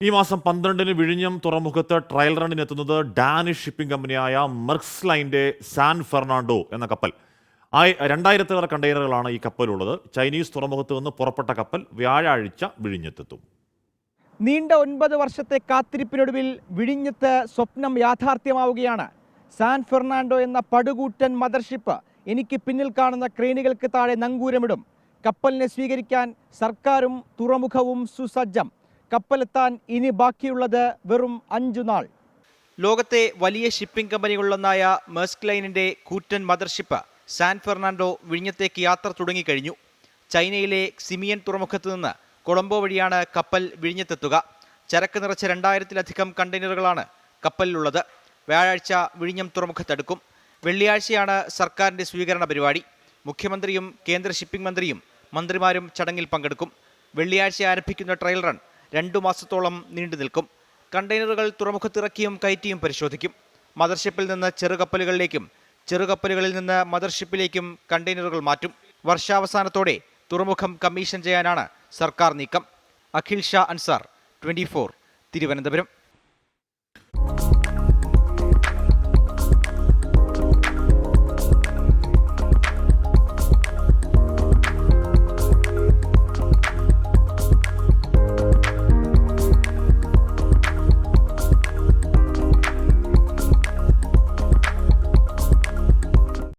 ഈ മാസം 12-ന് വിഴിഞ്ഞം തുറമുഖത്ത് ട്രയൽ റണ്ണിനെത്തുന്നത് ഡാനിഷ് ഷിപ്പിംഗ് കമ്പനിയായ മെർക്സ് ലൈൻ്റെ സാൻ ഫെർണാണ്ടോ എന്ന കപ്പൽ. 2000-ലേറെ കണ്ടെയ്നറുകളാണ് ഈ കപ്പലുള്ളത്. ചൈനീസ് തുറമുഖത്ത് നിന്ന് പുറപ്പെട്ട കപ്പൽ വ്യാഴാഴ്ച വിഴിഞ്ഞത്തെത്തും. നീണ്ട 9 വർഷത്തെ കാത്തിരിപ്പിനൊടുവിൽ വിഴിഞ്ഞത്ത് സ്വപ്നം യാഥാർത്ഥ്യമാവുകയാണ്. സാൻ ഫെർണാണ്ടോ എന്ന പടുകൂറ്റൻ മദർഷിപ്പ് എനിക്ക് പിന്നിൽ കാണുന്ന ക്രെയിനുകൾക്ക് താഴെ നങ്കൂരമിടും. കപ്പലിനെ സ്വീകരിക്കാൻ സർക്കാരും തുറമുഖവും സുസജ്ജം. കപ്പലെത്താൻ ഇനി ബാക്കിയുള്ളത് വെറും 5 നാൾ. ലോകത്തെ വലിയ ഷിപ്പിംഗ് കമ്പനികളിലൊന്നായ മെർസ്ക് ലൈനിന്റെ കൂറ്റൻ മദർഷിപ്പ് സാൻ ഫെർണാണ്ടോ വിഴിഞ്ഞത്തേക്ക് യാത്ര തുടങ്ങിക്കഴിഞ്ഞു. ചൈനയിലെ സിമിയൻ തുറമുഖത്ത് നിന്ന് കൊളംബോ വഴിയാണ് കപ്പൽ വിഴിഞ്ഞത്തെത്തുക. ചരക്ക് നിറച്ച 2000-ലധികം കണ്ടെയ്നറുകളാണ് കപ്പലിലുള്ളത്. വ്യാഴാഴ്ച വിഴിഞ്ഞം തുറമുഖത്തെടുക്കും. വെള്ളിയാഴ്ചയാണ് സർക്കാരിന്റെ സ്വീകരണ പരിപാടി. മുഖ്യമന്ത്രിയും കേന്ദ്ര ഷിപ്പിംഗ് മന്ത്രിയും മന്ത്രിമാരും ചടങ്ങിൽ പങ്കെടുക്കും. വെള്ളിയാഴ്ച ആരംഭിക്കുന്ന ട്രയൽ റൺ 2 മാസത്തോളം നീണ്ടു നിൽക്കും. കണ്ടെയ്നറുകൾ തുറമുഖത്തിറക്കിയും കയറ്റിയും പരിശോധിക്കും. മദർഷിപ്പിൽ നിന്ന് ചെറുകപ്പലുകളിലേക്കും ചെറുകപ്പലുകളിൽ നിന്ന് മദർഷിപ്പിലേക്കും കണ്ടെയ്നറുകൾ മാറ്റും. വർഷാവസാനത്തോടെ തുറമുഖം കമ്മീഷൻ ചെയ്യാനാണ് സർക്കാർ നീക്കം. അഖിൽ ഷാ അൻസാർ, 24, തിരുവനന്തപുരം.